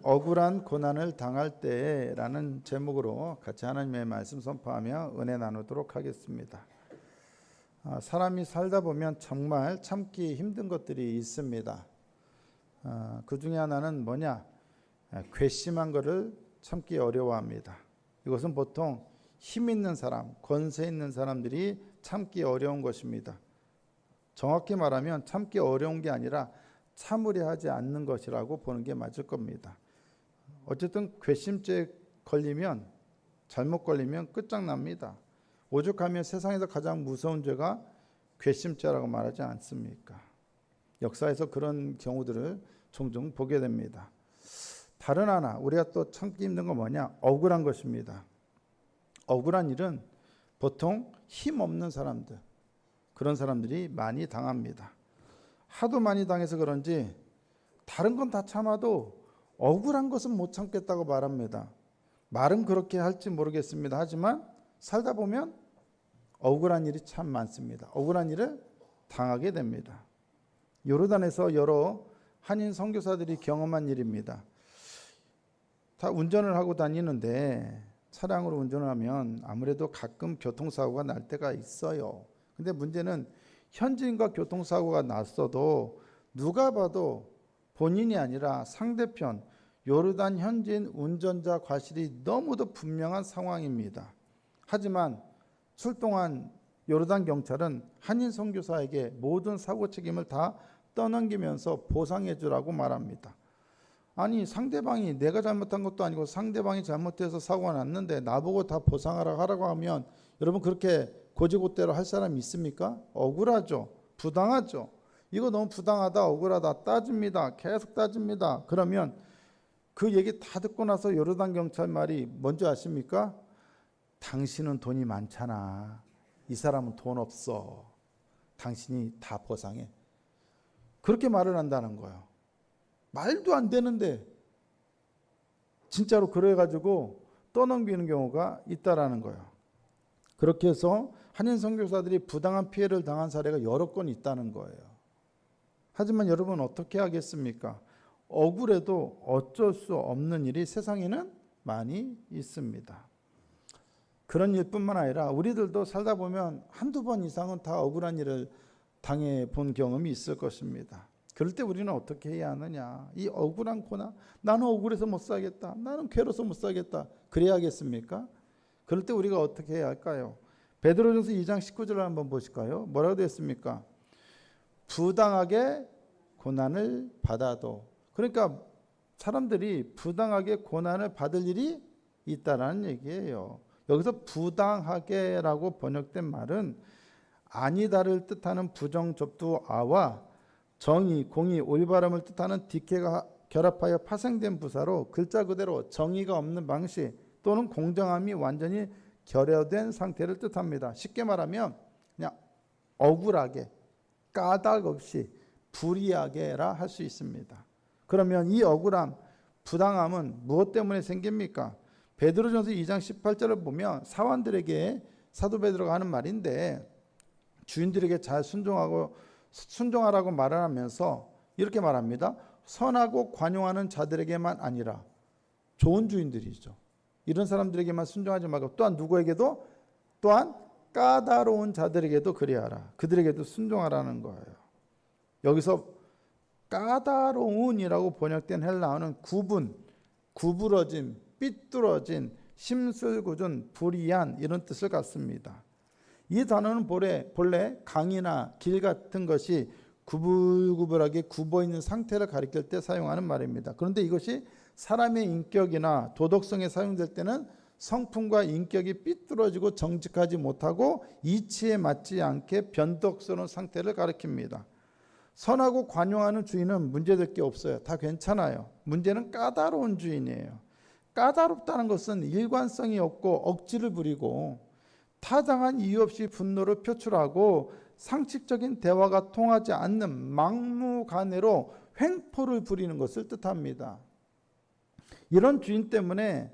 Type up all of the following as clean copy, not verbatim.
억울한 고난을 당할 때라는 제목으로 같이 하나님의 말씀 선포하며 은혜 나누도록 하겠습니다. 사람이 살다 보면 정말 참기 힘든 것들이 있습니다. 그 중에 하나는 뭐냐? 괘씸한 것을 참기 어려워합니다. 이것은 보통 힘 있는 사람, 권세 있는 사람들이 참기 어려운 것입니다. 정확히 말하면 참기 어려운 게 아니라 참으려 하지 않는 것이라고 보는 게 맞을 겁니다. 어쨌든 괘씸죄에 걸리면, 잘못 걸리면 끝장납니다. 오죽하면 세상에서 가장 무서운 죄가 괘씸죄라고 말하지 않습니까? 역사에서 그런 경우들을 종종 보게 됩니다. 다른 하나, 우리가 또 참기 힘든 건 뭐냐? 억울한 것입니다. 억울한 일은 보통 힘없는 사람들, 그런 사람들이 많이 당합니다. 하도 많이 당해서 그런지 다른 건 다 참아도 억울한 것은 못 참겠다고 말합니다. 말은 그렇게 할지 모르겠습니다. 하지만 살다 보면 억울한 일이 참 많습니다. 억울한 일을 당하게 됩니다. 요르단에서 여러 한인 선교사들이 경험한 일입니다. 다 운전을 하고 다니는데 차량으로 운전을 하면 아무래도 가끔 교통사고가 날 때가 있어요. 근데 문제는 현지인과 교통사고가 났어도 누가 봐도 본인이 아니라 상대편 요르단 현지인 운전자 과실이 너무도 분명한 상황입니다. 하지만 출동한 요르단 경찰은 한인 선교사에게 모든 사고 책임을 다 떠넘기면서 보상해 주라고 말합니다. 아니, 상대방이 내가 잘못한 것도 아니고 상대방이 잘못해서 사고가 났는데 나보고 다 보상하라고 하면 여러분 그렇게 고지고대로 할 사람이 있습니까? 억울하죠. 부당하죠. 이거 너무 부당하다, 억울하다, 따집니다. 계속 따집니다. 그러면 그 얘기 다 듣고 나서 요르단 경찰 말이 뭔지 아십니까? 당신은 돈이 많잖아. 이 사람은 돈 없어. 당신이 다 보상해. 그렇게 말을 한다는 거예요. 말도 안 되는데 진짜로 그래가지고 떠넘기는 경우가 있다라는 거예요. 그렇게 해서 한인 선교사들이 부당한 피해를 당한 사례가 여러 건 있다는 거예요. 하지만 여러분 어떻게 하겠습니까? 억울해도 어쩔 수 없는 일이 세상에는 많이 있습니다. 그런 일뿐만 아니라 우리들도 살다 보면 한두 번 이상은 다 억울한 일을 당해 본 경험이 있을 것입니다. 그럴 때 우리는 어떻게 해야 하느냐? 이 억울한 고난, 나는 억울해서 못 살겠다. 나는 괴로워서 못 살겠다. 그래야겠습니까? 그럴 때 우리가 어떻게 해야 할까요? 베드로전서 2장 19절을 한번 보실까요? 뭐라고 되어 있습니까? 부당하게 고난을 받아도. 그러니까 사람들이 부당하게 고난을 받을 일이 있다라는 얘기예요. 여기서 부당하게라고 번역된 말은 아니다를 뜻하는 부정접두아와 정의, 공의, 올바름을 뜻하는 디케가 결합하여 파생된 부사로 글자 그대로 정의가 없는 방식 또는 공정함이 완전히 결여된 상태를 뜻합니다. 쉽게 말하면 그냥 억울하게, 까닭 없이, 불이하게라 할 수 있습니다. 그러면 이 억울함, 부당함은 무엇 때문에 생깁니까? 베드로전서 2장 18절을 보면 사원들에게 사도 베드로가 하는 말인데 주인들에게 잘 순종하라고 말을 하면서 이렇게 말합니다. 선하고 관용하는 자들에게만 아니라 좋은 주인들이죠. 이런 사람들에게만 순종하지 말고 또한 누구에게도 또한 까다로운 자들에게도 그리하라. 그들에게도 순종하라는 거예요. 여기서 까다로운이라고 번역된 헬라어는 구부러짐, 삐뚤어진, 심술궂은, 불이한 이런 뜻을 갖습니다. 이 단어는 본래 강이나 길 같은 것이 구불구불하게 굽어있는 상태를 가리킬 때 사용하는 말입니다. 그런데 이것이 사람의 인격이나 도덕성에 사용될 때는 성품과 인격이 삐뚤어지고 정직하지 못하고 이치에 맞지 않게 변덕스러운 상태를 가리킵니다. 선하고 관용하는 주인은 문제될 게 없어요. 다 괜찮아요. 문제는 까다로운 주인이에요. 까다롭다는 것은 일관성이 없고 억지를 부리고 타당한 이유 없이 분노를 표출하고 상식적인 대화가 통하지 않는 막무가내로 횡포를 부리는 것을 뜻합니다. 이런 주인 때문에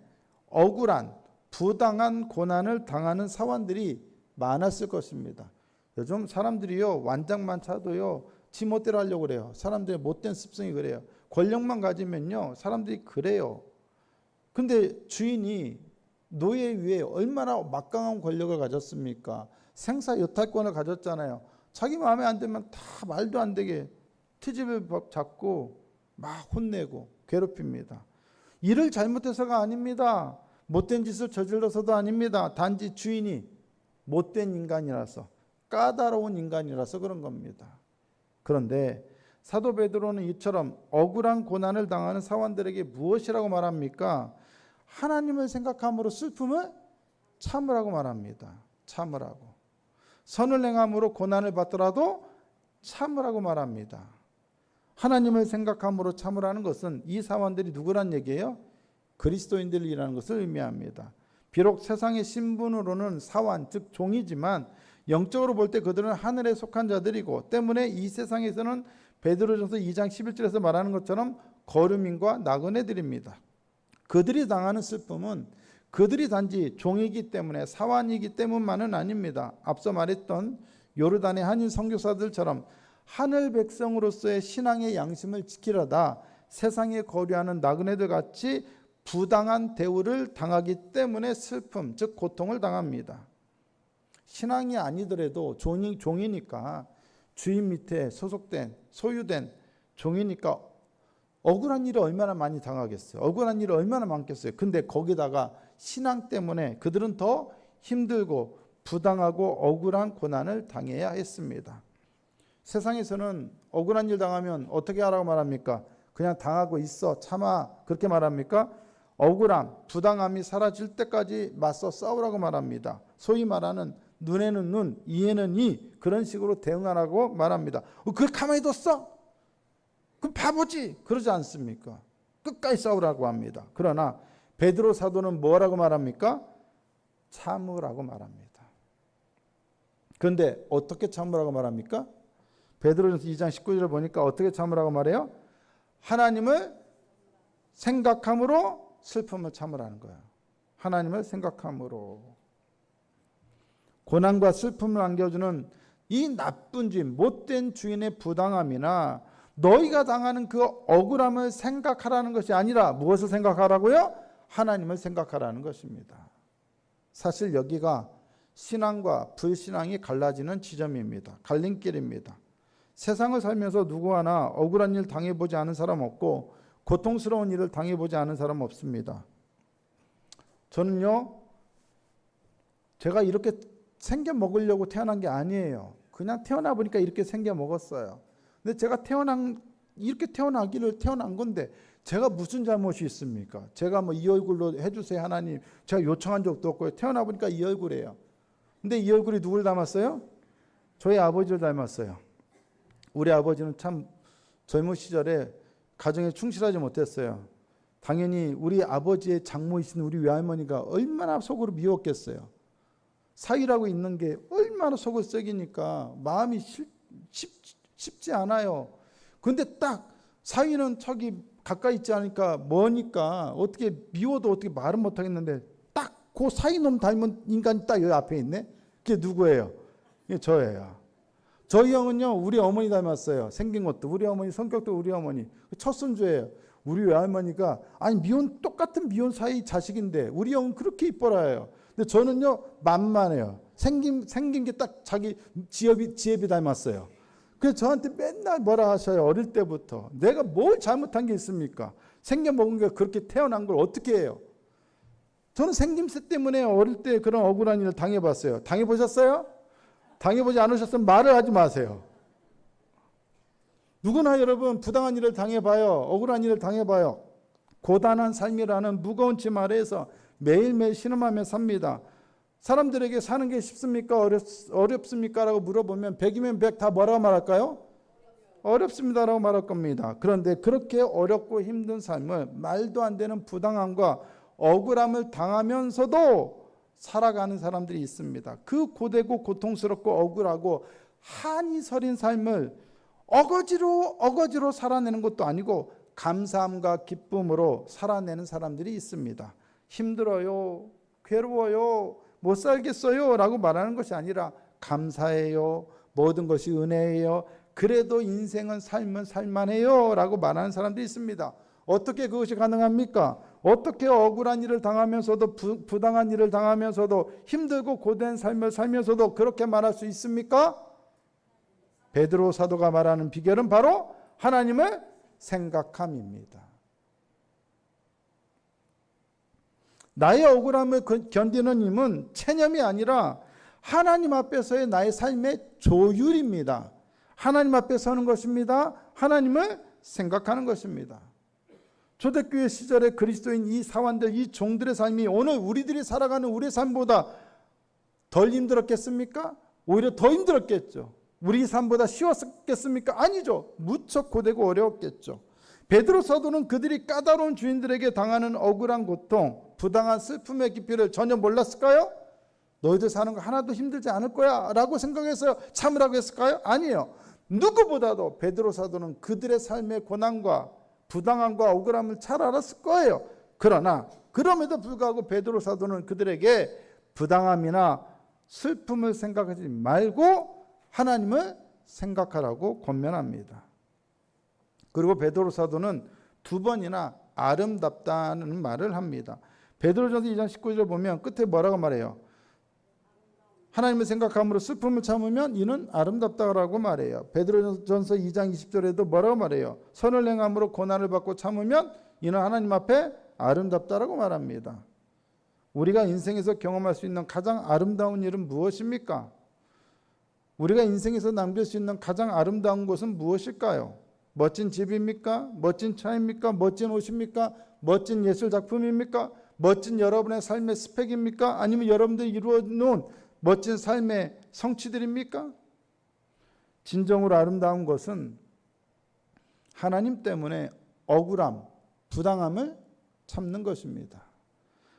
억울한 부당한 고난을 당하는 사원들이 많았을 것입니다. 요즘 사람들이요 완장만 차도요 지멋대로 하려고 그래요. 사람들의 못된 습성이 그래요. 권력만 가지면요, 사람들이 그래요. 근데 주인이 노예 위에 얼마나 막강한 권력을 가졌습니까? 생사 요탈권을 가졌잖아요. 자기 마음에 안 들면 다 말도 안 되게 트집을 잡고 막 혼내고 괴롭힙니다. 일을 잘못해서가 아닙니다. 못된 짓을 저질러서도 아닙니다. 단지 주인이 못된 인간이라서, 까다로운 인간이라서 그런 겁니다. 그런데 사도 베드로는 이처럼 억울한 고난을 당하는 사원들에게 무엇이라고 말합니까? 하나님을 생각함으로 슬픔을 참으라고 말합니다. 참으라고. 선을 행함으로 고난을 받더라도 참으라고 말합니다. 하나님을 생각함으로 참으라는 것은 이 사원들이 누구란 얘기예요? 그리스도인들이라는 것을 의미합니다. 비록 세상의 신분으로는 사원, 즉 종이지만 영적으로 볼 때 그들은 하늘에 속한 자들이고, 때문에 이 세상에서는 베드로전서 2장 11절에서 말하는 것처럼 거류민과 나그네들입니다. 그들이 당하는 슬픔은 그들이 단지 종이기 때문에, 사원이기 때문만은 아닙니다. 앞서 말했던 요르단의 한인 선교사들처럼 하늘 백성으로서의 신앙의 양심을 지키려다 세상에 거류하는 나그네들 같이 부당한 대우를 당하기 때문에 슬픔, 즉 고통을 당합니다. 신앙이 아니더라도 종이니까, 주인 밑에 소속된, 소유된 종이니까 억울한 일을 얼마나 많이 당하겠어요. 억울한 일을 얼마나 많겠어요. 근데 거기다가 신앙 때문에 그들은 더 힘들고 부당하고 억울한 고난을 당해야 했습니다. 세상에서는 억울한 일 당하면 어떻게 하라고 말합니까? 그냥 당하고 있어, 참아, 그렇게 말합니까? 억울함, 부당함이 사라질 때까지 맞서 싸우라고 말합니다. 소위 말하는 눈에는 눈, 이에는 이, 그런 식으로 대응하라고 말합니다. 그걸 가만히 뒀어? 그럼 바보지? 그러지 않습니까? 끝까지 싸우라고 합니다. 그러나 베드로 사도는 뭐라고 말합니까? 참으라고 말합니다. 그런데 어떻게 참으라고 말합니까? 베드로전서 2장 19절을 보니까 어떻게 참으라고 말해요? 하나님을 생각함으로 슬픔을 참으라는 거예요. 하나님을 생각함으로. 고난과 슬픔을 안겨주는 이 나쁜 주인, 못된 주인의 부당함이나 너희가 당하는 그 억울함을 생각하라는 것이 아니라 무엇을 생각하라고요? 하나님을 생각하라는 것입니다. 사실 여기가 신앙과 불신앙이 갈라지는 지점입니다. 갈림길입니다. 세상을 살면서 누구 하나 억울한 일 당해보지 않은 사람 없고 고통스러운 일을 당해보지 않은 사람 없습니다. 저는요, 제가 이렇게 생겨 먹으려고 태어난 게 아니에요. 그냥 태어나 보니까 이렇게 생겨 먹었어요. 근데 제가 이렇게 태어난 건데 제가 무슨 잘못이 있습니까? 제가 뭐 이 얼굴로 해주세요 하나님, 제가 요청한 적도 없고요. 태어나 보니까 이 얼굴이에요. 근데 이 얼굴이 누굴 닮았어요? 저희 아버지를 닮았어요. 우리 아버지는 참 젊은 시절에 가정에 충실하지 못했어요. 당연히 우리 아버지의 장모이신 우리 외할머니가 얼마나 속으로 미웠겠어요. 사위라고 있는 게 얼마나 속을 썩이니까 마음이 쉽지 않아요. 근데 딱 사위는 저기 가까이 있지 않으니까 머니까 어떻게 미워도 어떻게 말은 못하겠는데 딱 그 사위놈 닮은 인간이 딱 여기 앞에 있네. 그게 누구예요? 이게 저예요. 저희 형은요, 우리 어머니 닮았어요. 생긴 것도 우리 어머니, 성격도 우리 어머니. 첫손주예요. 우리 외할머니가 아니 똑같은 미혼 사이 자식인데 우리 형은 그렇게 이뻐라요. 근데 저는요 만만해요. 생긴 게 딱 자기 지혜비 닮았어요. 그래서 저한테 맨날 뭐라 하셔요. 어릴 때부터. 내가 뭘 잘못한 게 있습니까? 생겨 먹은 게 그렇게 태어난 걸 어떻게 해요? 저는 생김새 때문에 어릴 때 그런 억울한 일을 당해봤어요. 당해보셨어요? 당해보지 않으셨으면 말을 하지 마세요. 누구나 여러분 부당한 일을 당해봐요. 억울한 일을 당해봐요. 고단한 삶이라는 무거운 짐 아래에서 매일매일 신음하며 삽니다. 사람들에게 사는 게 쉽습니까? 어렵습니까? 라고 물어보면 100이면 100 다 뭐라고 말할까요? 어렵습니다라고 말할 겁니다. 그런데 그렇게 어렵고 힘든 삶을 말도 안 되는 부당함과 억울함을 당하면서도 살아가는 사람들이 있습니다. 그 고되고 고통스럽고 억울하고 한이 서린 삶을 어거지로 살아내는 것도 아니고 감사함과 기쁨으로 살아내는 사람들이 있습니다. 힘들어요, 괴로워요, 못 살겠어요 라고 말하는 것이 아니라 감사해요, 모든 것이 은혜예요, 그래도 인생은 삶은 살만해요 라고 말하는 사람도 있습니다. 어떻게 그것이 가능합니까? 어떻게 억울한 일을 당하면서도 부당한 일을 당하면서도 힘들고 고된 삶을 살면서도 그렇게 말할 수 있습니까? 베드로 사도가 말하는 비결은 바로 하나님을 생각함입니다. 나의 억울함을 견디는 힘은 체념이 아니라 하나님 앞에서의 나의 삶의 조율입니다. 하나님 앞에 서는 것입니다. 하나님을 생각하는 것입니다. 초대교회 시절에 그리스도인 이 사원들, 이 종들의 삶이 오늘 우리들이 살아가는 우리의 삶보다 덜 힘들었겠습니까? 오히려 더 힘들었겠죠. 우리 삶보다 쉬웠겠습니까? 아니죠. 무척 고되고 어려웠겠죠. 베드로 사도는 그들이 까다로운 주인들에게 당하는 억울한 고통, 부당한 슬픔의 깊이를 전혀 몰랐을까요? 너희들 사는 거 하나도 힘들지 않을 거야 라고 생각해서 참으라고 했을까요? 아니에요. 누구보다도 베드로 사도는 그들의 삶의 고난과 부당함과 억울함을 잘 알았을 거예요. 그러나 그럼에도 불구하고 베드로 사도는 그들에게 부당함이나 슬픔을 생각하지 말고 하나님을 생각하라고 권면합니다. 그리고 베드로 사도는 두 번이나 아름답다는 말을 합니다. 베드로전서 2장 19절을 보면 끝에 뭐라고 말해요? 하나님을 생각함으로 슬픔을 참으면 이는 아름답다라고 말해요. 베드로전서 2장 20절에도 뭐라고 말해요? 선을 행함으로 고난을 받고 참으면 이는 하나님 앞에 아름답다라고 말합니다. 우리가 인생에서 경험할 수 있는 가장 아름다운 일은 무엇입니까? 우리가 인생에서 남길 수 있는 가장 아름다운 것은 무엇일까요? 멋진 집입니까? 멋진 차입니까? 멋진 옷입니까? 멋진 예술 작품입니까? 멋진 여러분의 삶의 스펙입니까? 아니면 여러분들이 이루어놓은 멋진 삶의 성취들입니까? 진정으로 아름다운 것은 하나님 때문에 억울함, 부당함을 참는 것입니다.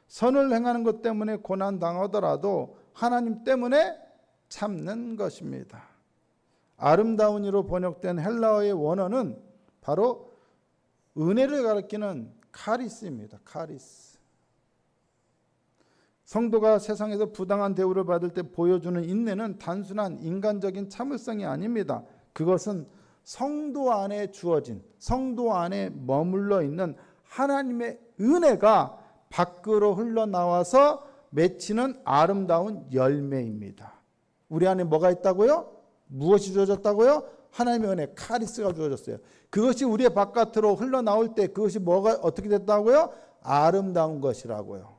선을 행하는 것 때문에 고난 당하더라도 하나님 때문에 참는 것입니다. 아름다운 이로 번역된 헬라어의 원어는 바로 은혜를 가리키는 카리스입니다. 카리스. 성도가 세상에서 부당한 대우를 받을 때 보여주는 인내는 단순한 인간적인 참을성이 아닙니다. 그것은 성도 안에 주어진, 성도 안에 머물러 있는 하나님의 은혜가 밖으로 흘러나와서 맺히는 아름다운 열매입니다. 우리 안에 뭐가 있다고요? 무엇이 주어졌다고요? 하나님의 은혜, 카리스가 주어졌어요. 그것이 우리의 바깥으로 흘러나올 때 그것이 뭐가 어떻게 됐다고요? 아름다운 것이라고요.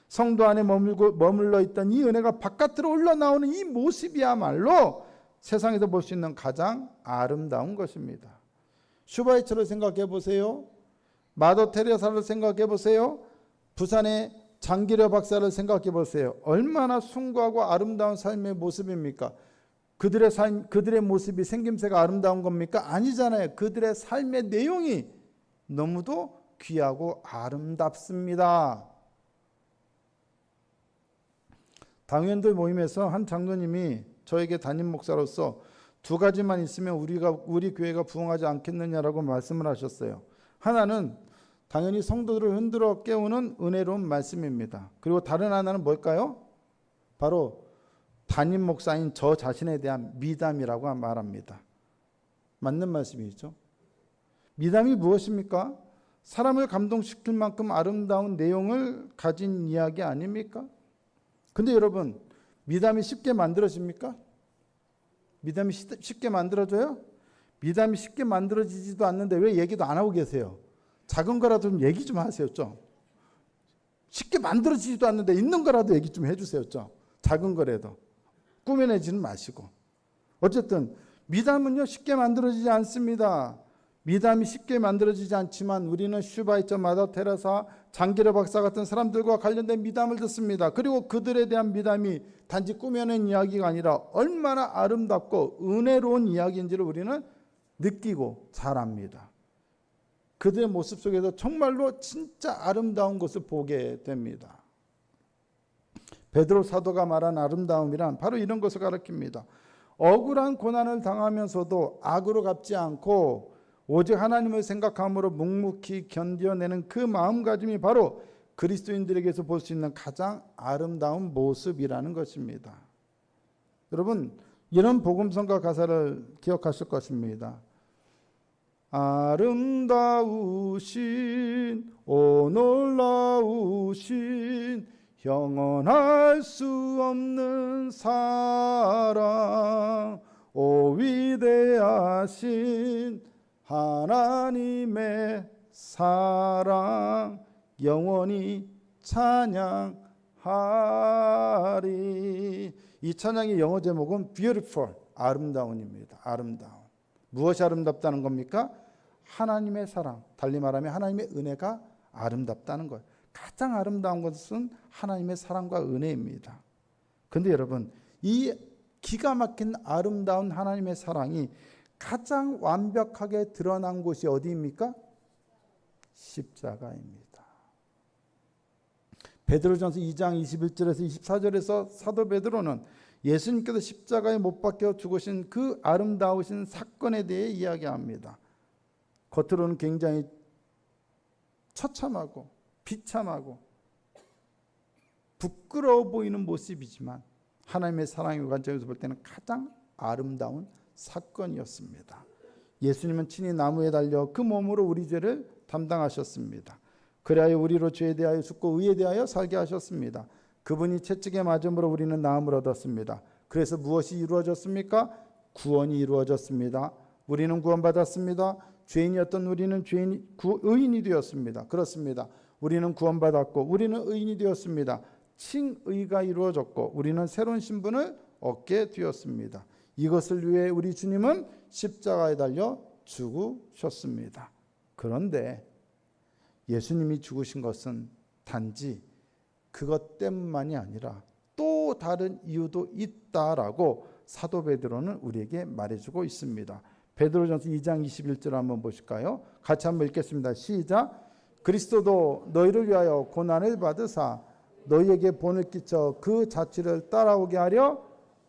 성도 안에 머물러 있던 이 은혜가 바깥으로 흘러나오는 이 모습이야말로 세상에서 볼 수 있는 가장 아름다운 것입니다. 슈바이처를 생각해 보세요. 마더 테레사를 생각해 보세요. 부산의 장기려 박사를 생각해 보세요. 얼마나 숭고하고 아름다운 삶의 모습입니까? 그들의 삶, 그들의 모습이 생김새가 아름다운 겁니까? 아니잖아요. 그들의 삶의 내용이 너무도 귀하고 아름답습니다. 당회원들 모임에서 한 장로님이 저에게 담임 목사로서 두 가지만 있으면 우리 교회가 부흥하지 않겠느냐라고 말씀을 하셨어요. 하나는 당연히 성도들을 흔들어 깨우는 은혜로운 말씀입니다. 그리고 다른 하나는 뭘까요? 바로 담임 목사인 저 자신에 대한 미담이라고 말합니다. 맞는 말씀이죠. 미담이 무엇입니까? 사람을 감동시킬 만큼 아름다운 내용을 가진 이야기 아닙니까? 근데 여러분, 미담이 쉽게 만들어집니까? 미담이 쉽게 만들어져요? 미담이 쉽게 만들어지지도 않는데 왜 얘기도 안 하고 계세요? 작은 거라도 좀 얘기 좀 하세요. 좀. 쉽게 만들어지지도 않는데 있는 거라도 얘기 좀 해주세요. 좀. 작은 거라도. 꾸며내지는 마시고. 어쨌든 미담은요 쉽게 만들어지지 않습니다. 미담이 쉽게 만들어지지 않지만 우리는 슈바이처, 마더 테레사, 장기려 박사 같은 사람들과 관련된 미담을 듣습니다. 그리고 그들에 대한 미담이 단지 꾸며낸 이야기가 아니라 얼마나 아름답고 은혜로운 이야기인지를 우리는 느끼고 잘 압니다. 그들의 모습 속에서 정말로 진짜 아름다운 것을 보게 됩니다. 베드로 사도가 말한 아름다움이란 바로 이런 것을 가리킵니다. 억울한 고난을 당하면서도 악으로 갚지 않고 오직 하나님을 생각함으로 묵묵히 견뎌내는 그 마음가짐이 바로 그리스도인들에게서 볼 수 있는 가장 아름다운 모습이라는 것입니다. 여러분, 이런 복음성가 가사를 기억하실 것입니다. 아름다우신 오 놀라우신 형언할 수 없는 사랑 오 위대하신 하나님의 사랑 영원히 찬양하리. 이 찬양의 영어 제목은 Beautiful, 아름다운입니다. 아름다운. 무엇이 아름답다는 겁니까? 하나님의 사랑, 달리 말하면 하나님의 은혜가 아름답다는 거예요. 가장 아름다운 것은 하나님의 사랑과 은혜입니다. 그런데 여러분, 이 기가 막힌 아름다운 하나님의 사랑이 가장 완벽하게 드러난 곳이 어디입니까? 십자가입니다. 베드로전서 2장 21절에서 24절에서 사도 베드로는 예수님께서 십자가에 못 박혀 죽으신 그 아름다우신 사건에 대해 이야기합니다. 겉으로는 굉장히 처참하고 비참하고 부끄러워 보이는 모습이지만 하나님의 사랑의 관점에서 볼 때는 가장 아름다운 사건이었습니다. 예수님은 친히 나무에 달려 그 몸으로 우리 죄를 담당하셨습니다. 그리하여 우리로 죄에 대하여 죽고 의에 대하여 살게 하셨습니다. 그분이 채찍에 맞음으로 우리는 나음을 얻었습니다. 그래서 무엇이 이루어졌습니까? 구원이 이루어졌습니다. 우리는 구원받았습니다. 죄인이었던 우리는 의인이 되었습니다. 그렇습니다. 우리는 구원받았고 우리는 의인이 되었습니다. 칭의가 이루어졌고 우리는 새로운 신분을 얻게 되었습니다. 이것을 위해 우리 주님은 십자가에 달려 죽으셨습니다. 그런데 예수님이 죽으신 것은 단지 그것 때문만이 아니라 또 다른 이유도 있다라고 사도 베드로는 우리에게 말해주고 있습니다. 베드로전서 2장 21절 한번 보실까요? 같이 한번 읽겠습니다. 시작. 그리스도도 너희를 위하여 고난을 받으사 너희에게 본을 끼쳐 그 자취를 따라오게 하려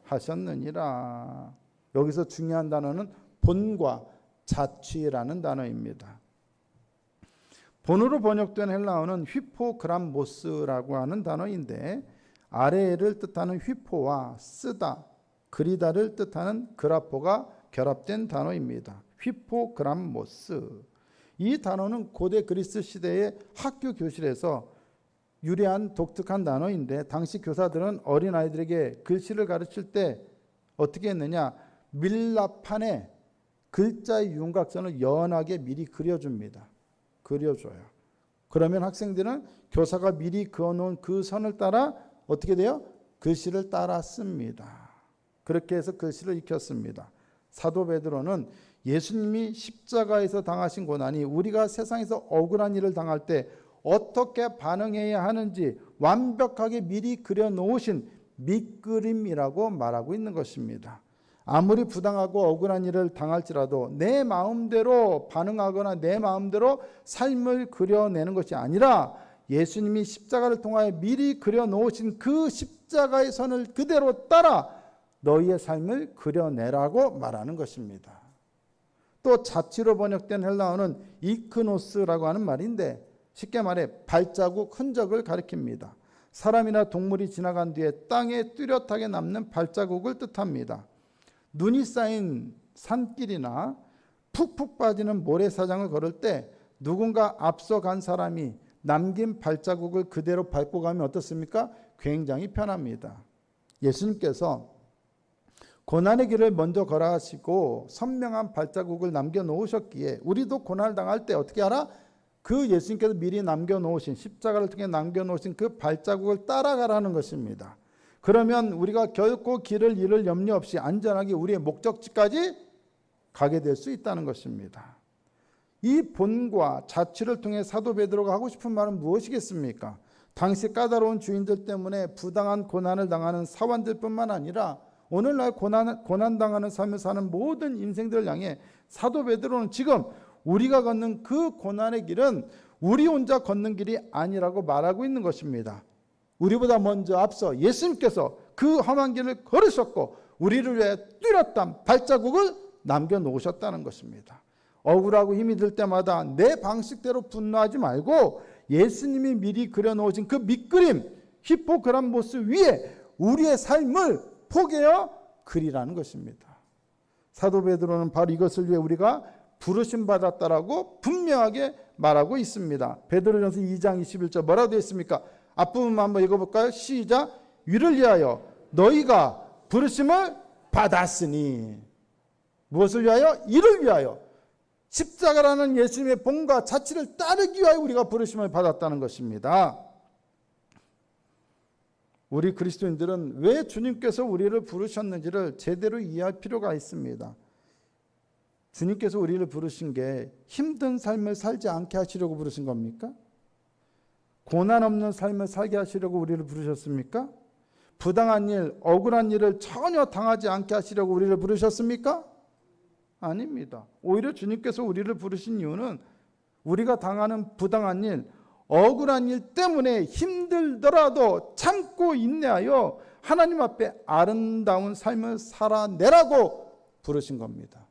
하셨느니라. 여기서 중요한 단어는 본과 자취라는 단어입니다. 본으로 번역된 헬라어는 휘포그람모스라고 하는 단어인데 아래를 뜻하는 휘포와 쓰다, 그리다를 뜻하는 그라포가 결합된 단어입니다. 휘포그람모스. 이 단어는 고대 그리스 시대의 학교 교실에서 유래한 독특한 단어인데 당시 교사들은 어린아이들에게 글씨를 가르칠 때 어떻게 했느냐, 밀랍판에 글자의 윤곽선을 연하게 미리 그려줍니다. 그려줘요. 그러면 학생들은 교사가 미리 그어놓은 그 선을 따라 어떻게 돼요? 글씨를 따라 씁니다. 그렇게 해서 글씨를 익혔습니다. 사도 베드로는 예수님이 십자가에서 당하신 고난이 우리가 세상에서 억울한 일을 당할 때 어떻게 반응해야 하는지 완벽하게 미리 그려놓으신 밑그림이라고 말하고 있는 것입니다. 아무리 부당하고 억울한 일을 당할지라도 내 마음대로 반응하거나 내 마음대로 삶을 그려내는 것이 아니라 예수님이 십자가를 통하여 미리 그려놓으신 그 십자가의 선을 그대로 따라 너희의 삶을 그려내라고 말하는 것입니다. 또 자취로 번역된 헬라어는 이크노스라고 하는 말인데 쉽게 말해 발자국, 흔적을 가리킵니다. 사람이나 동물이 지나간 뒤에 땅에 뚜렷하게 남는 발자국을 뜻합니다. 눈이 쌓인 산길이나 푹푹 빠지는 모래사장을 걸을 때 누군가 앞서간 사람이 남긴 발자국을 그대로 밟고 가면 어떻습니까? 굉장히 편합니다. 예수님께서 고난의 길을 먼저 걸어가시고 선명한 발자국을 남겨놓으셨기에 우리도 고난을 당할 때 어떻게 하라? 그 예수님께서 미리 남겨놓으신 십자가를 통해 남겨놓으신 그 발자국을 따라가라는 것입니다. 그러면 우리가 결코 길을 잃을 염려 없이 안전하게 우리의 목적지까지 가게 될 수 있다는 것입니다. 이 본과 자취를 통해 사도 베드로가 하고 싶은 말은 무엇이겠습니까? 당시 까다로운 주인들 때문에 부당한 고난을 당하는 사원들뿐만 아니라 오늘날 고난당하는 삶을 사는 모든 인생들을 향해 사도 베드로는 지금 우리가 걷는 그 고난의 길은 우리 혼자 걷는 길이 아니라고 말하고 있는 것입니다. 우리보다 먼저 앞서 예수님께서 그 험한 길을 걸으셨고 우리를 위해 뚜렷한 발자국을 남겨놓으셨다는 것입니다. 억울하고 힘이 들 때마다 내 방식대로 분노하지 말고 예수님이 미리 그려놓으신 그 밑그림 히포그람모스 위에 우리의 삶을 포개어 그리라는 것입니다. 사도 베드로는 바로 이것을 위해 우리가 부르심 받았다라고 분명하게 말하고 있습니다. 베드로전서 2장 21절 뭐라고 되어 있습니까? 앞부분만 한번 읽어볼까요? 시작. 위를 위하여 너희가 부르심을 받았으니. 무엇을 위하여? 이를 위하여. 십자가라는 예수님의 본과 자치를 따르기 위하여 우리가 부르심을 받았다는 것입니다. 우리 그리스도인들은 왜 주님께서 우리를 부르셨는지를 제대로 이해할 필요가 있습니다. 주님께서 우리를 부르신 게 힘든 삶을 살지 않게 하시려고 부르신 겁니까? 고난 없는 삶을 살게 하시려고 우리를 부르셨습니까? 부당한 일, 억울한 일을 전혀 당하지 않게 하시려고 우리를 부르셨습니까? 아닙니다. 오히려 주님께서 우리를 부르신 이유는 우리가 당하는 부당한 일, 억울한 일 때문에 힘들더라도 참고 인내하여 하나님 앞에 아름다운 삶을 살아내라고 부르신 겁니다.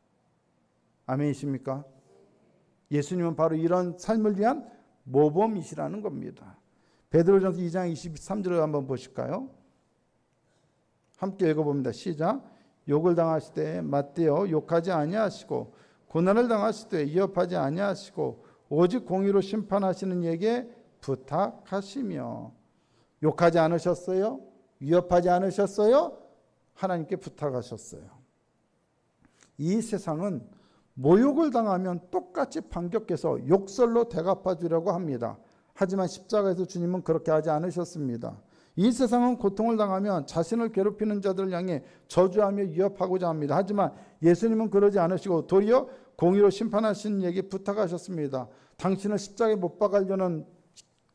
아멘이십니까? 예수님은 바로 이런 삶을 위한 모범이시라는 겁니다. 베드로전서 2장 23절을 한번 보실까요? 함께 읽어봅니다. 시작. 욕을 당하실 때 맞대어 욕하지 아니하시고 고난을 당하실 때 위협하지 아니하시고 오직 공의로 심판하시는 이에게 부탁하시며. 욕하지 않으셨어요? 위협하지 않으셨어요? 하나님께 부탁하셨어요. 이 세상은 모욕을 당하면 똑같이 반격해서 욕설로 대갚아 주려고 합니다. 하지만 십자가에서 주님은 그렇게 하지 않으셨습니다. 이 세상은 고통을 당하면 자신을 괴롭히는 자들을 향해 저주하며 위협하고자 합니다. 하지만 예수님은 그러지 않으시고 도리어 공의로 심판하시는 이에게 부탁하셨습니다. 당신을 십자가에 못 박으려는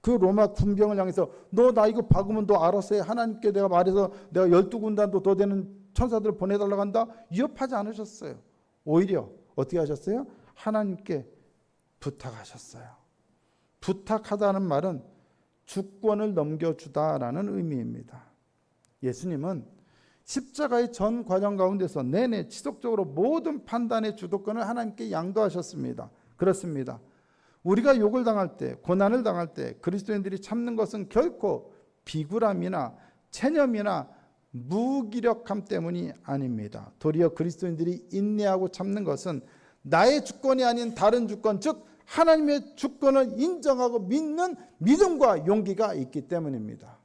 그 로마 군병을 향해서 너 나 이거 박으면 너 알아서 해. 하나님께 내가 말해서 내가 12군단도 더 되는 천사들을 보내달라고 한다. 위협하지 않으셨어요. 오히려 어떻게 하셨어요? 하나님께 부탁하셨어요. 부탁하다는 말은 주권을 넘겨주다라는 의미입니다. 예수님은 십자가의 전 과정 가운데서 내내 지속적으로 모든 판단의 주도권을 하나님께 양도하셨습니다. 그렇습니다. 우리가 욕을 당할 때, 고난을 당할 때 그리스도인들이 참는 것은 결코 비굴함이나 체념이나 무기력함 때문이 아닙니다. 도리어 그리스도인들이 인내하고 참는 것은 나의 주권이 아닌 다른 주권, 즉 하나님의 주권을 인정하고 믿는 믿음과 용기가 있기 때문입니다.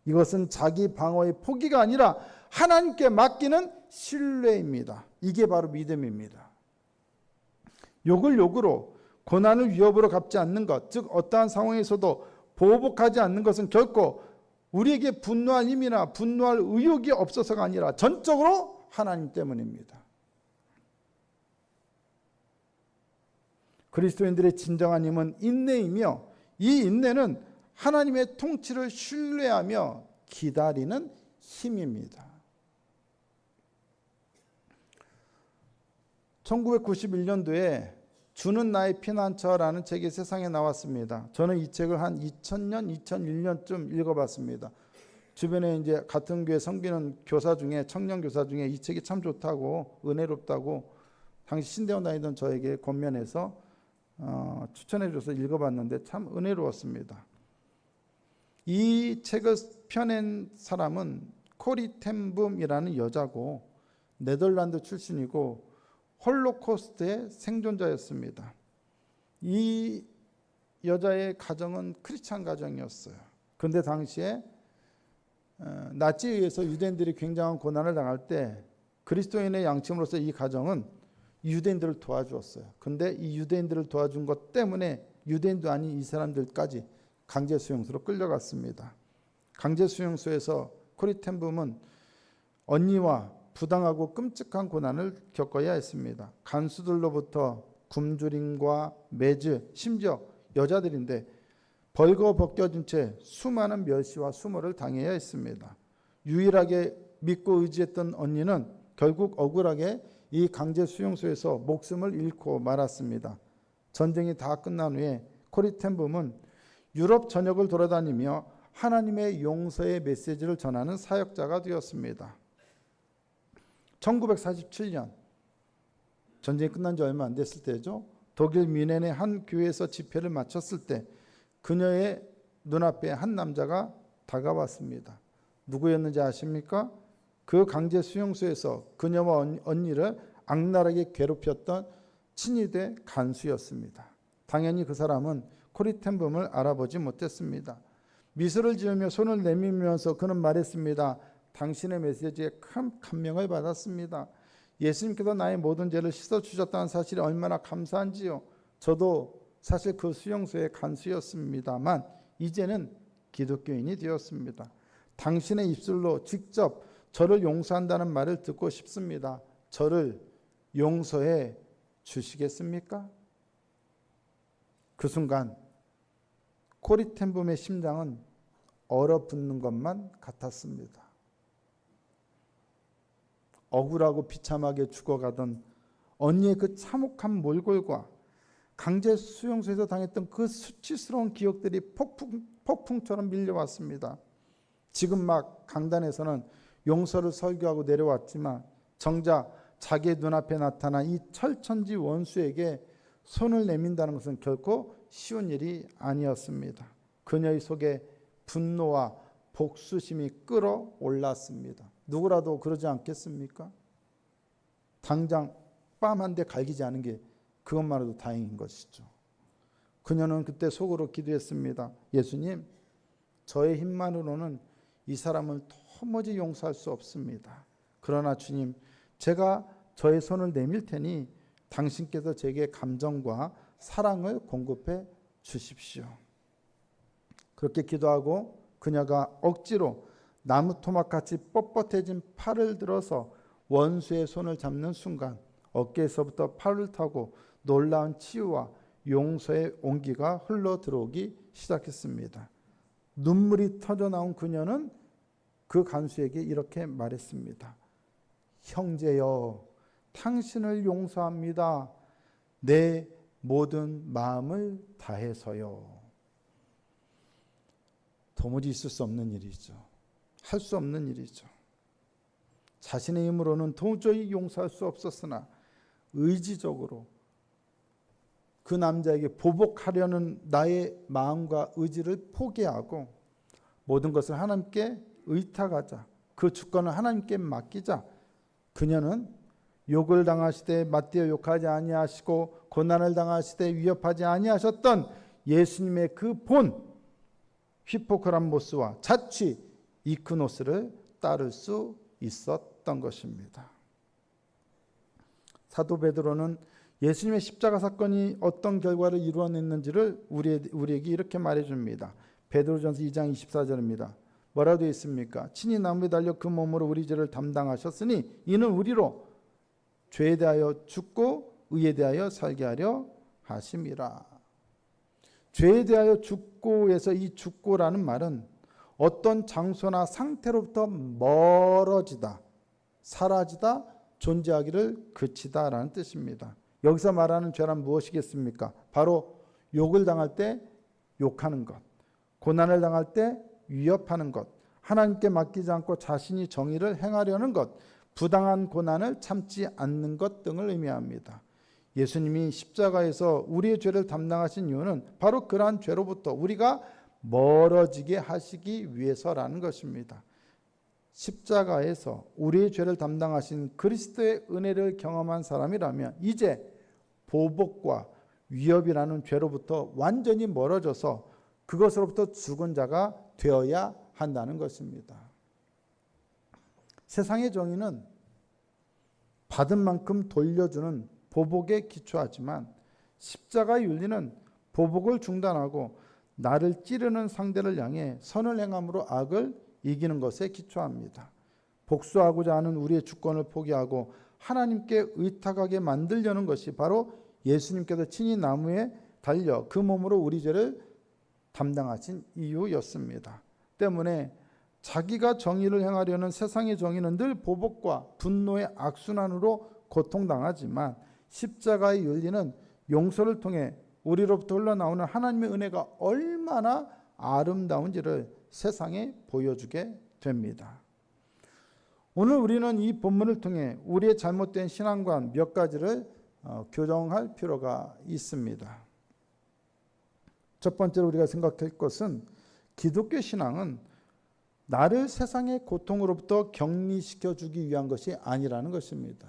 이것은 자기 방어의 포기가 아니라 하나님께 맡기는 신뢰입니다. 이게 바로 믿음입니다. 욕을 욕으로, 고난을 위협으로 갚지 않는 것, 즉 어떠한 상황에서도 보복하지 않는 것은 결코 우리에게 분노할 힘이나 분노할 의욕이 없어서가 아니라 전적으로 하나님 때문입니다. 그리스도인들의 진정한 힘은 인내이며 이 인내는 하나님의 통치를 신뢰하며 기다리는 힘입니다. 1991년도에 주는 나의 피난처라는 책이 세상에 나왔습니다. 저는 이 책을 한 2000년, 2001년쯤 읽어봤습니다. 주변에 이제 같은 교회 섬기는 교사 중에, 청년 교사 중에 이 책이 참 좋다고, 은혜롭다고 당시 신대원 다니던 저에게 권면해서 추천해줘서 읽어봤는데 참 은혜로웠습니다. 이 책을 펴낸 사람은 코리 텐붐이라는 여자고 네덜란드 출신이고 홀로코스트의 생존자였습니다. 이 여자의 가정은 크리스찬 가정이었어요. 그런데 당시에 나치에 의해서 유대인들이 굉장한 고난을 당할 때 그리스도인의 양심으로서 이 가정은 유대인들을 도와주었어요. 그런데 이 유대인들을 도와준 것 때문에 유대인도 아닌 이 사람들까지 강제수용소로 끌려갔습니다. 강제수용소에서 코리텐붐은 언니와 부당하고 끔찍한 고난을 겪어야 했습니다. 간수들로부터 굶주림과 매즈, 심지어 여자들인데 벌거벗겨진 채 수많은 멸시와 수모를 당해야 했습니다. 유일하게 믿고 의지했던 언니는 결국 억울하게 이 강제 수용소에서 목숨을 잃고 말았습니다. 전쟁이 다 끝난 후에 코리텐붐은 유럽 전역을 돌아다니며 하나님의 용서의 메시지를 전하는 사역자가 되었습니다. 1947년 전쟁이 끝난 지 얼마 안 됐을 때죠. 독일 뮌헨의 한 교회에서 집회를 마쳤을 때 그녀의 눈앞에 한 남자가 다가왔습니다. 누구였는지 아십니까? 그 강제 수용소에서 그녀와 언니를 악랄하게 괴롭혔던 친위대 간수였습니다. 당연히 그 사람은 코리 텐붐을 알아보지 못했습니다. 미소를 지으며 손을 내밀면서 그는 말했습니다. 당신의 메시지에 큰 감명을 받았습니다. 예수님께서 나의 모든 죄를 씻어주셨다는 사실이 얼마나 감사한지요. 저도 사실 그 수용소의 간수였습니다만 이제는 기독교인이 되었습니다. 당신의 입술로 직접 저를 용서한다는 말을 듣고 싶습니다. 저를 용서해 주시겠습니까? 그 순간 코리 텐붐의 심장은 얼어붙는 것만 같았습니다. 억울하고 비참하게 죽어가던 언니의 그 참혹한 몰골과 강제 수용소에서 당했던 그 수치스러운 기억들이 폭풍처럼 밀려왔습니다. 지금 막 강단에서는 용서를 설교하고 내려왔지만 정작 자기의 눈앞에 나타난 이 철천지 원수에게 손을 내민다는 것은 결코 쉬운 일이 아니었습니다. 그녀의 속에 분노와 복수심이 끌어올랐습니다. 누구라도 그러지 않겠습니까? 당장 뺨 한 대 갈기지 않은 게 그것만으로도 다행인 것이죠. 그녀는 그때 속으로 기도했습니다. 예수님, 저의 힘만으로는 이 사람을 도무지 용서할 수 없습니다. 그러나 주님, 제가 저의 손을 내밀 테니 당신께서 제게 감정과 사랑을 공급해 주십시오. 그렇게 기도하고 그녀가 억지로 나무 토막같이 뻣뻣해진 팔을 들어서 원수의 손을 잡는 순간 어깨에서부터 팔을 타고 놀라운 치유와 용서의 온기가 흘러 들어오기 시작했습니다. 눈물이 터져 나온 그녀는 그 간수에게 이렇게 말했습니다. 형제여, 당신을 용서합니다. 내 모든 마음을 다해서요. 도무지 있을 수 없는 일이죠. 할 수 없는 일이죠. 자신의 힘으로는 도저히 용서할 수 없었으나 의지적으로 그 남자에게 보복하려는 나의 마음과 의지를 포기하고 모든 것을 하나님께 의탁하자. 그 주권을 하나님께 맡기자. 그녀는 욕을 당하시되 맞대어 욕하지 아니하시고 고난을 당하시되 위협하지 아니하셨던 예수님의 그 본 휘포크람모스와 자취 이크노스를 따를 수 있었던 것입니다. 사도 베드로는 예수님의 십자가 사건이 어떤 결과를 이루어냈는지를 우리에게 이렇게 말해줍니다. 베드로전서 2장 24절입니다. 뭐라고 되어 있습니까? 친히 나무에 달려 그 몸으로 우리 죄를 담당하셨으니 이는 우리로 죄에 대하여 죽고 의에 대하여 살게 하려 하심이라. 죄에 대하여 죽고에서 이 죽고라는 말은 어떤 장소나 상태로부터 멀어지다, 사라지다, 존재하기를 그치다라는 뜻입니다. 여기서 말하는 죄란 무엇이겠습니까? 바로 욕을 당할 때 욕하는 것, 고난을 당할 때 위협하는 것, 하나님께 맡기지 않고 자신이 정의를 행하려는 것, 부당한 고난을 참지 않는 것 등을 의미합니다. 예수님이 십자가에서 우리의 죄를 담당하신 이유는 바로 그러한 죄로부터 우리가 멀어지게 하시기 위해서라는 것입니다. 십자가에서 우리의 죄를 담당하신 그리스도의 은혜를 경험한 사람이라면 이제 보복과 위협이라는 죄로부터 완전히 멀어져서 그것으로부터 죽은 자가 되어야 한다는 것입니다. 세상의 정의는 받은 만큼 돌려주는 보복에 기초하지만 십자가의 윤리는 보복을 중단하고 나를 찌르는 상대를 향해 선을 행함으로 악을 이기는 것에 기초합니다. 복수하고자 하는 우리의 주권을 포기하고 하나님께 의탁하게 만들려는 것이 바로 예수님께서 친히 나무에 달려 그 몸으로 우리 죄를 담당하신 이유였습니다. 때문에 자기가 정의를 행하려는 세상의 정의는 늘 보복과 분노의 악순환으로 고통당하지만 십자가의 윤리는 용서를 통해 우리로부터 흘러나오는 하나님의 은혜가 얼마나 아름다운지를 세상에 보여주게 됩니다. 오늘 우리는 이 본문을 통해 우리의 잘못된 신앙관 몇 가지를 교정할 필요가 있습니다. 첫 번째로 우리가 생각할 것은 기독교 신앙은 나를 세상의 고통으로부터 격리시켜 주기 위한 것이 아니라는 것입니다.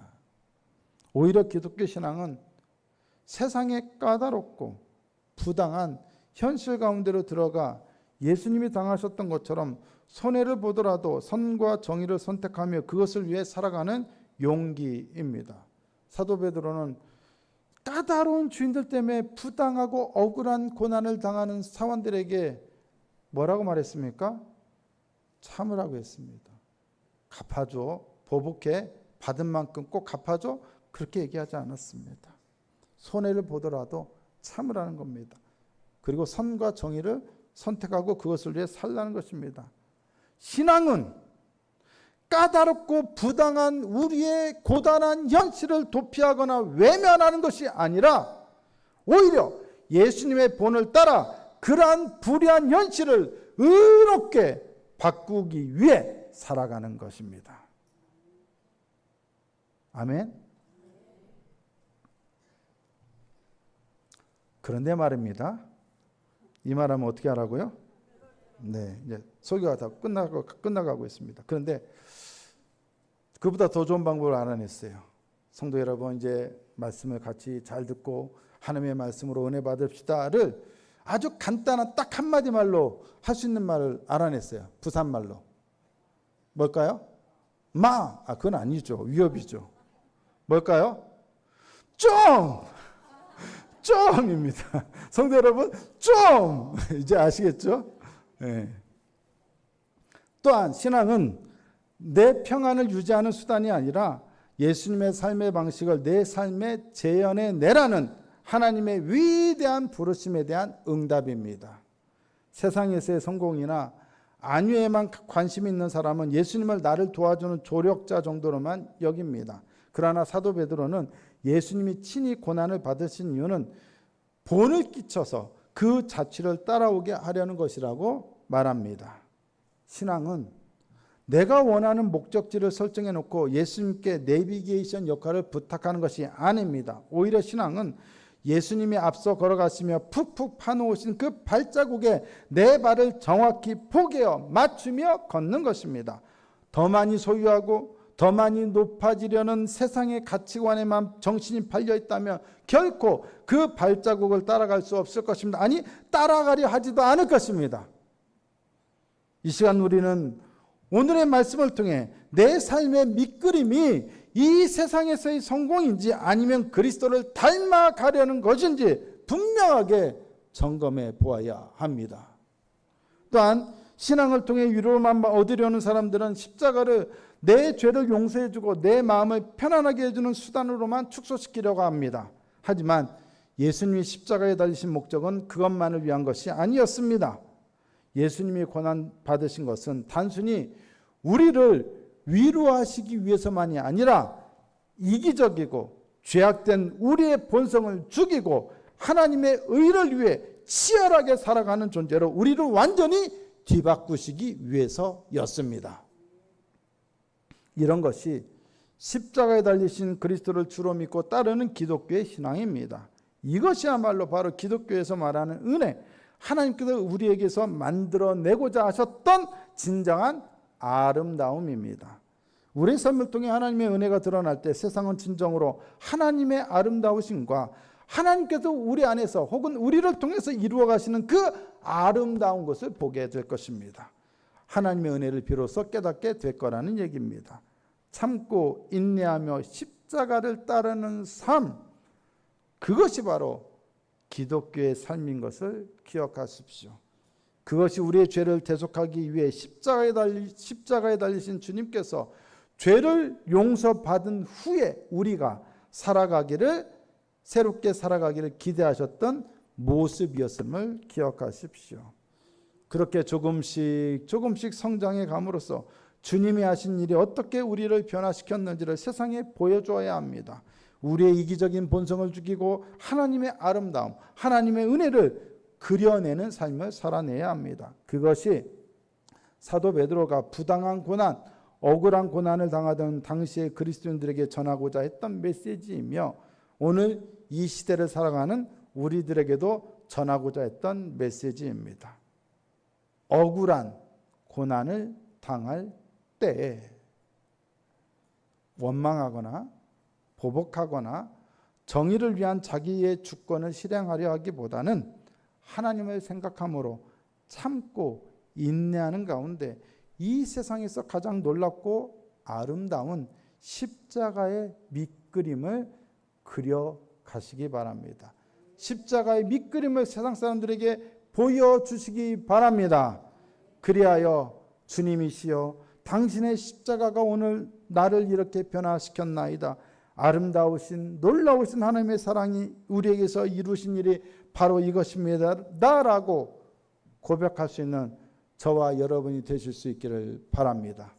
오히려 기독교 신앙은 세상의 까다롭고 부당한 현실 가운데로 들어가 예수님이 당하셨던 것처럼 손해를 보더라도 선과 정의를 선택하며 그것을 위해 살아가는 용기입니다. 사도 베드로는 까다로운 주인들 때문에 부당하고 억울한 고난을 당하는 사원들에게 뭐라고 말했습니까? 참으라고 했습니다. 갚아줘. 보복해. 받은 만큼 꼭 갚아줘. 그렇게 얘기하지 않았습니다. 손해를 보더라도 참으라는 겁니다. 그리고 선과 정의를 선택하고 그것을 위해 살라는 것입니다. 신앙은 까다롭고 부당한 우리의 고단한 현실을 도피하거나 외면하는 것이 아니라 오히려 예수님의 본을 따라 그러한 불의한 현실을 의롭게 바꾸기 위해 살아가는 것입니다. 아멘. 그런데 말입니다. 이 말하면 어떻게 하라고요? 네, 이제 설교가 다 끝나가고 있습니다. 그런데 그보다 더 좋은 방법을 알아냈어요. 성도 여러분, 이제 말씀을 같이 잘 듣고 하나님의 말씀으로 은혜 받읍시다를 아주 간단한 딱 한마디 말로 할 수 있는 말을 알아냈어요. 부산말로. 뭘까요? 그건 아니죠. 위협이죠. 뭘까요? 좀입니다. 성도 여러분, 좀 이제 아시겠죠? 네. 또한 신앙은 내 평안을 유지하는 수단이 아니라 예수님의 삶의 방식을 내 삶에 재현해 내라는 하나님의 위대한 부르심에 대한 응답입니다. 세상에서의 성공이나 안위에만 관심이 있는 사람은 예수님을 나를 도와주는 조력자 정도로만 여깁니다. 그러나 사도 베드로는 예수님이 친히 고난을 받으신 이유는 본을 끼쳐서 그 자취를 따라오게 하려는 것이라고 말합니다. 신앙은 내가 원하는 목적지를 설정해 놓고 예수님께 내비게이션 역할을 부탁하는 것이 아닙니다. 오히려 신앙은 예수님이 앞서 걸어가시며 푹푹 파놓으신 그 발자국에 내 발을 정확히 포개어 맞추며 걷는 것입니다. 더 많이 소유하고 더 많이 높아지려는 세상의 가치관에만 정신이 팔려 있다면 결코 그 발자국을 따라갈 수 없을 것입니다. 아니, 따라가려 하지도 않을 것입니다. 이 시간 우리는 오늘의 말씀을 통해 내 삶의 밑그림이 이 세상에서의 성공인지 아니면 그리스도를 닮아가려는 것인지 분명하게 점검해 보아야 합니다. 또한 신앙을 통해 위로만 얻으려는 사람들은 십자가를 내 죄를 용서해주고 내 마음을 편안하게 해주는 수단으로만 축소시키려고 합니다. 하지만 예수님이 십자가에 달리신 목적은 그것만을 위한 것이 아니었습니다. 예수님이 고난 받으신 것은 단순히 우리를 위로하시기 위해서만이 아니라 이기적이고 죄악된 우리의 본성을 죽이고 하나님의 의를 위해 치열하게 살아가는 존재로 우리를 완전히 뒤바꾸시기 위해서였습니다. 이런 것이 십자가에 달리신 그리스도를 주로 믿고 따르는 기독교의 신앙입니다. 이것이야말로 바로 기독교에서 말하는 은혜, 하나님께서 우리에게서 만들어내고자 하셨던 진정한 아름다움입니다. 우리의 삶을 통해 하나님의 은혜가 드러날 때 세상은 진정으로 하나님의 아름다우심과 하나님께서 우리 안에서 혹은 우리를 통해서 이루어 가시는 그 아름다운 것을 보게 될 것입니다. 하나님의 은혜를 비로소 깨닫게 될 거라는 얘기입니다. 참고 인내하며 십자가를 따르는 삶, 그것이 바로 기독교의 삶인 것을 기억하십시오. 그것이 우리의 죄를 대속하기 위해 십자가에 달리신 주님께서 죄를 용서받은 후에 우리가 새롭게 살아가기를 기대하셨던 모습이었음을 기억하십시오. 그렇게 조금씩 성장해 감으로써 주님이 하신 일이 어떻게 우리를 변화시켰는지를 세상에 보여줘야 합니다. 우리의 이기적인 본성을 죽이고 하나님의 아름다움, 하나님의 은혜를 그려내는 삶을 살아내야 합니다. 그것이 사도 베드로가 부당한 고난, 억울한 고난을 당하던 당시의 그리스도인들에게 전하고자 했던 메시지이며 오늘 이 시대를 살아가는 우리들에게도 전하고자 했던 메시지입니다. 억울한 고난을 당할 때 원망하거나 보복하거나 정의를 위한 자기의 주권을 실행하려 하기보다는 하나님을 생각함으로 참고 인내하는 가운데 이 세상에서 가장 놀랍고 아름다운 십자가의 밑그림을 그려 가시기 바랍니다. 십자가의 밑그림을 세상 사람들에게 보여주시기 바랍니다. 그리하여 주님이시여 당신의 십자가가 오늘 나를 이렇게 변화시켰나이다. 아름다우신 놀라우신 하나님의 사랑이 우리에게서 이루신 일이 바로 이것입니다 라고 고백할 수 있는 저와 여러분이 되실 수 있기를 바랍니다.